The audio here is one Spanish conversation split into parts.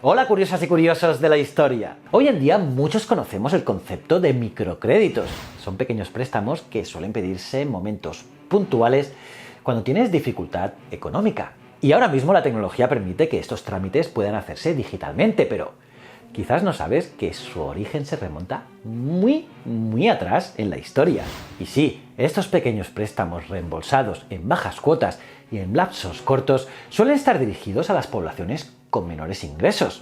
Hola curiosas y curiosos de la historia. Hoy en día muchos conocemos el concepto de microcréditos. Son pequeños préstamos que suelen pedirse en momentos puntuales cuando tienes dificultad económica. Y ahora mismo la tecnología permite que estos trámites puedan hacerse digitalmente, pero quizás no sabes que su origen se remonta muy atrás en la historia. Y sí, estos pequeños préstamos reembolsados en bajas cuotas y en lapsos cortos suelen estar dirigidos a las poblaciones con menores ingresos.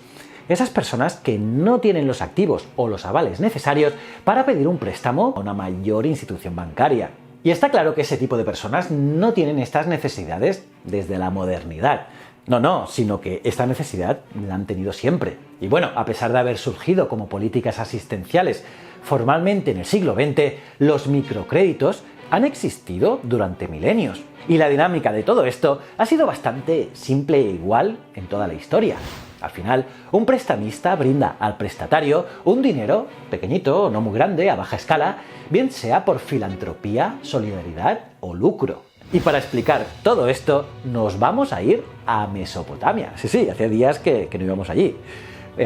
Esas personas que no tienen los activos o los avales necesarios para pedir un préstamo a una mayor institución bancaria. Y está claro que ese tipo de personas no tienen estas necesidades desde la modernidad. No, sino que esta necesidad la han tenido siempre. Y bueno, a pesar de haber surgido como políticas asistenciales formalmente en el siglo XX, los microcréditos han existido durante milenios. Y la dinámica de todo esto ha sido bastante simple e igual en toda la historia. Al final, un prestamista brinda al prestatario un dinero pequeñito, no muy grande, a baja escala, bien sea por filantropía, solidaridad o lucro. Y para explicar todo esto, nos vamos a ir a Mesopotamia. Sí, hacía días que no íbamos allí.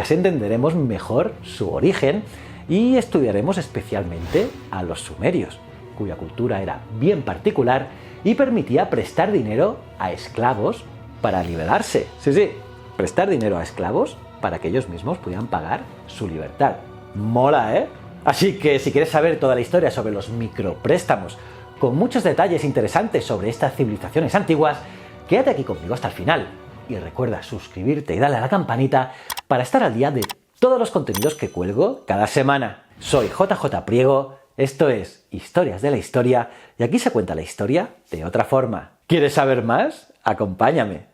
Así entenderemos mejor su origen y estudiaremos especialmente a los sumerios, cuya cultura era bien particular y permitía prestar dinero a esclavos para liberarse. Sí, prestar dinero a esclavos para que ellos mismos pudieran pagar su libertad. Mola, ¿eh? Así que si quieres saber toda la historia sobre los micropréstamos, con muchos detalles interesantes sobre estas civilizaciones antiguas, quédate aquí conmigo hasta el final. Y recuerda suscribirte y darle a la campanita para estar al día de todos los contenidos que cuelgo cada semana. Soy JJ Priego, esto es Historias de la Historia, y aquí se cuenta la historia de otra forma. ¿Quieres saber más? Acompáñame.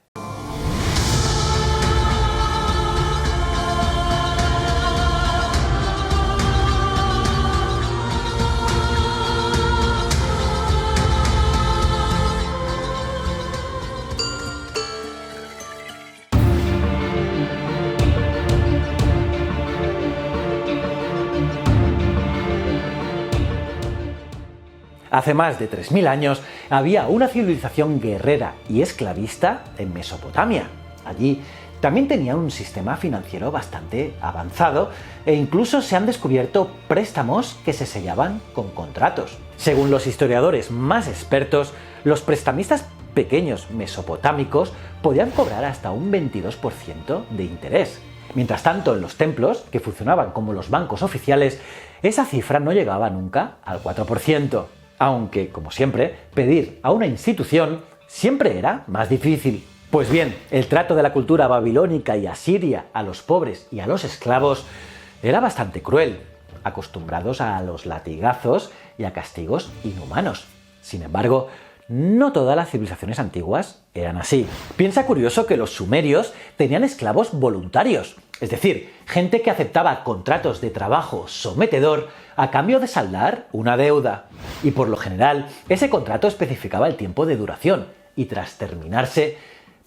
Hace más de 3000 años había una civilización guerrera y esclavista en Mesopotamia. Allí también tenían un sistema financiero bastante avanzado e incluso se han descubierto préstamos que se sellaban con contratos. Según los historiadores más expertos, los prestamistas pequeños mesopotámicos podían cobrar hasta un 22% de interés. Mientras tanto, en los templos, que funcionaban como los bancos oficiales, esa cifra no llegaba nunca al 4%. Aunque, como siempre, pedir a una institución siempre era más difícil. Pues bien, el trato de la cultura babilónica y asiria a los pobres y a los esclavos era bastante cruel, acostumbrados a los latigazos y a castigos inhumanos. Sin embargo, no todas las civilizaciones antiguas eran así. Piensa curioso que los sumerios tenían esclavos voluntarios, es decir, gente que aceptaba contratos de trabajo sometedor a cambio de saldar una deuda. Y por lo general, ese contrato especificaba el tiempo de duración, y tras terminarse,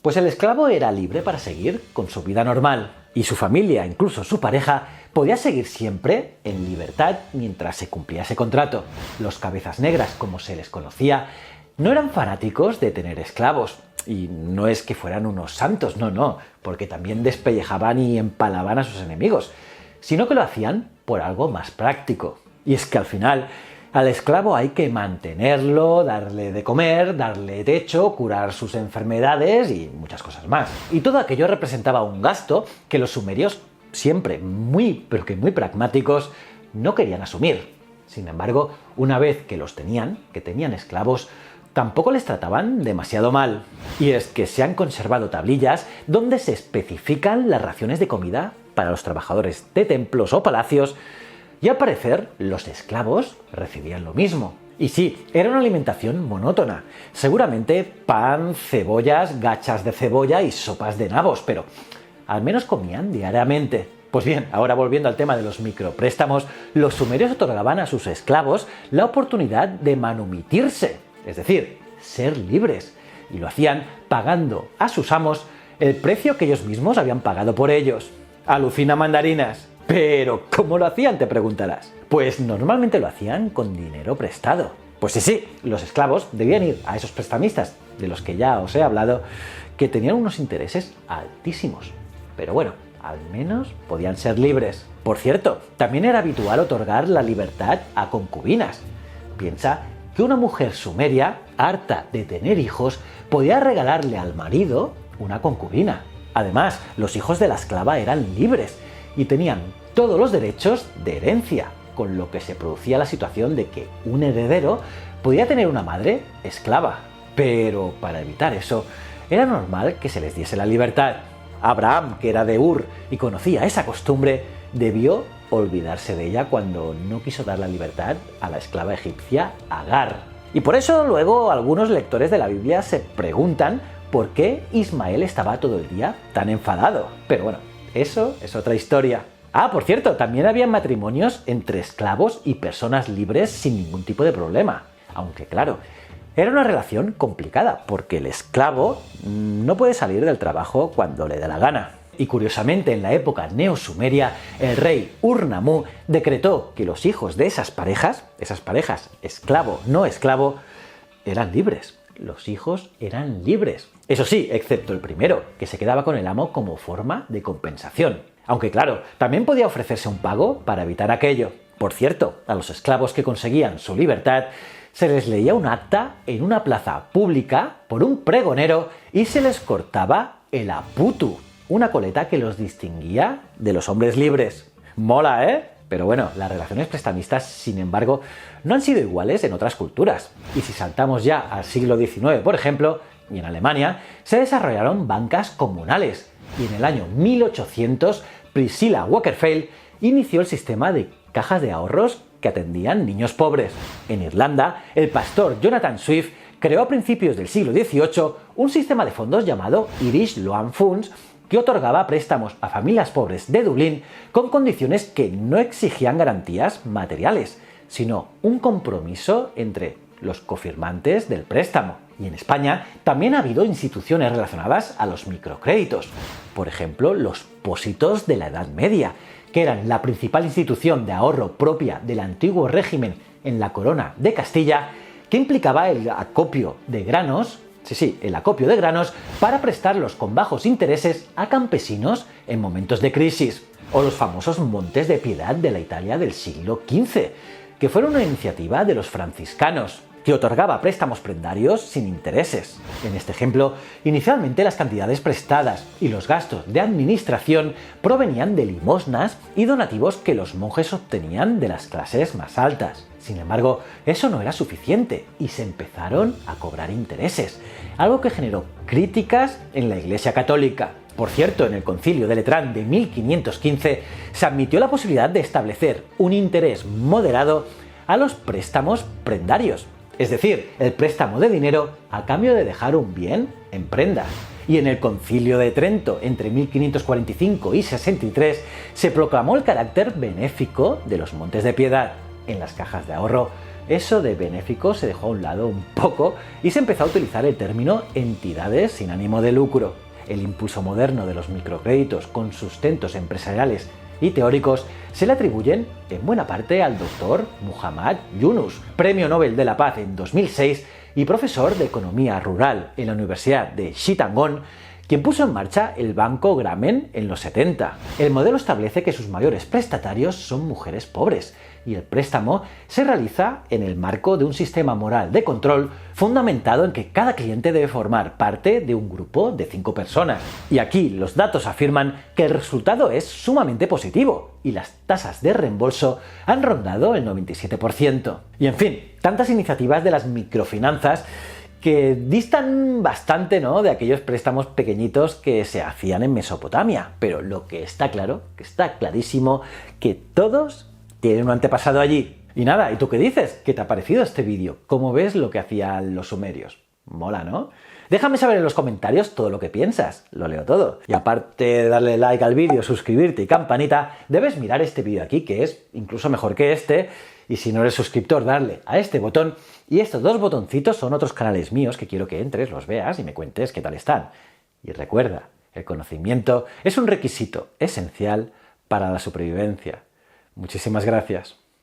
pues el esclavo era libre para seguir con su vida normal. Y su familia, incluso su pareja, podía seguir siempre en libertad mientras se cumplía ese contrato. Los cabezas negras, como se les conocía, no eran fanáticos de tener esclavos. Y no es que fueran unos santos, no, porque también despellejaban y empalaban a sus enemigos, sino que lo hacían por algo más práctico. Y es que al final, al esclavo hay que mantenerlo, darle de comer, darle techo, curar sus enfermedades y muchas cosas más. Y todo aquello representaba un gasto que los sumerios, siempre pero que muy pragmáticos, no querían asumir. Sin embargo, una vez que tenían esclavos, tampoco les trataban demasiado mal. Y es que se han conservado tablillas donde se especifican las raciones de comida para los trabajadores de templos o palacios, y al parecer los esclavos recibían lo mismo. Y sí, era una alimentación monótona. Seguramente pan, cebollas, gachas de cebolla y sopas de nabos, pero al menos comían diariamente. Pues bien, ahora volviendo al tema de los micropréstamos, los sumerios otorgaban a sus esclavos la oportunidad de manumitirse, es decir, ser libres, y lo hacían pagando a sus amos el precio que ellos mismos habían pagado por ellos. Alucina mandarinas. Pero, ¿cómo lo hacían?, te preguntarás. Pues normalmente lo hacían con dinero prestado. Pues sí, los esclavos debían ir a esos prestamistas, de los que ya os he hablado, que tenían unos intereses altísimos. Pero bueno, al menos podían ser libres. Por cierto, también era habitual otorgar la libertad a concubinas. Piensa que una mujer sumeria, harta de tener hijos, podía regalarle al marido una concubina. Además, los hijos de la esclava eran libres y tenían todos los derechos de herencia, con lo que se producía la situación de que un heredero podía tener una madre esclava. Pero para evitar eso, era normal que se les diese la libertad. Abraham, que era de Ur y conocía esa costumbre, debió olvidarse de ella cuando no quiso dar la libertad a la esclava egipcia Agar. Y por eso luego algunos lectores de la Biblia se preguntan por qué Ismael estaba todo el día tan enfadado. Pero bueno, eso es otra historia. Ah, por cierto, también había matrimonios entre esclavos y personas libres sin ningún tipo de problema. Aunque claro, era una relación complicada porque el esclavo no puede salir del trabajo cuando le dé la gana. Y curiosamente, en la época neosumeria, el rey Ur-Nammu decretó que los hijos de esas parejas esclavo, no esclavo, eran libres. Los hijos eran libres. Eso sí, excepto el primero, que se quedaba con el amo como forma de compensación. Aunque claro, también podía ofrecerse un pago para evitar aquello. Por cierto, a los esclavos que conseguían su libertad, se les leía un acta en una plaza pública por un pregonero y se les cortaba el aputu, una coleta que los distinguía de los hombres libres. Mola, ¿eh? Pero bueno, las relaciones prestamistas, sin embargo, no han sido iguales en otras culturas. Y si saltamos ya al siglo XIX, por ejemplo, y en Alemania, se desarrollaron bancas comunales. Y en el año 1800, Priscilla Wakerfield inició el sistema de cajas de ahorros que atendían niños pobres. En Irlanda, el pastor Jonathan Swift creó a principios del siglo XVIII un sistema de fondos llamado Irish Loan Funds que otorgaba préstamos a familias pobres de Dublín con condiciones que no exigían garantías materiales, sino un compromiso entre los cofirmantes del préstamo. Y en España también ha habido instituciones relacionadas a los microcréditos. Por ejemplo, los pósitos de la Edad Media, que eran la principal institución de ahorro propia del antiguo régimen en la Corona de Castilla, que implicaba el acopio de granos, el acopio de granos para prestarlos con bajos intereses a campesinos en momentos de crisis. O los famosos Montes de Piedad de la Italia del siglo XV, que fueron una iniciativa de los franciscanos, que otorgaba préstamos prendarios sin intereses. En este ejemplo, inicialmente las cantidades prestadas y los gastos de administración provenían de limosnas y donativos que los monjes obtenían de las clases más altas. Sin embargo, eso no era suficiente y se empezaron a cobrar intereses, algo que generó críticas en la Iglesia Católica. Por cierto, en el Concilio de Letrán de 1515 se admitió la posibilidad de establecer un interés moderado a los préstamos prendarios, es decir, el préstamo de dinero a cambio de dejar un bien en prenda. Y en el Concilio de Trento, entre 1545 y 63, se proclamó el carácter benéfico de los Montes de Piedad. En las cajas de ahorro, eso de benéfico se dejó a un lado un poco y se empezó a utilizar el término entidades sin ánimo de lucro. El impulso moderno de los microcréditos con sustentos empresariales y teóricos se le atribuyen en buena parte al doctor Muhammad Yunus, Premio Nobel de la Paz en 2006 y profesor de Economía Rural en la Universidad de Chittagong, quien puso en marcha el Banco Grameen en los 70. El modelo establece que sus mayores prestatarios son mujeres pobres y el préstamo se realiza en el marco de un sistema moral de control fundamentado en que cada cliente debe formar parte de un grupo de 5 personas. Y aquí los datos afirman que el resultado es sumamente positivo y las tasas de reembolso han rondado el 97%. Y en fin, tantas iniciativas de las microfinanzas que distan bastante, ¿no?, de aquellos préstamos pequeñitos que se hacían en Mesopotamia. Pero lo que está claro, que está clarísimo, que todos tienen un antepasado allí. Y nada, ¿y tú qué dices? ¿Qué te ha parecido este vídeo? ¿Cómo ves lo que hacían los sumerios? Mola, ¿no? Déjame saber en los comentarios todo lo que piensas, lo leo todo. Y aparte de darle like al vídeo, suscribirte y campanita, debes mirar este vídeo aquí, que es incluso mejor que este. Y si no eres suscriptor, darle a este botón. Y estos 2 botoncitos son otros canales míos que quiero que entres, los veas y me cuentes qué tal están. Y recuerda, el conocimiento es un requisito esencial para la supervivencia. Muchísimas gracias.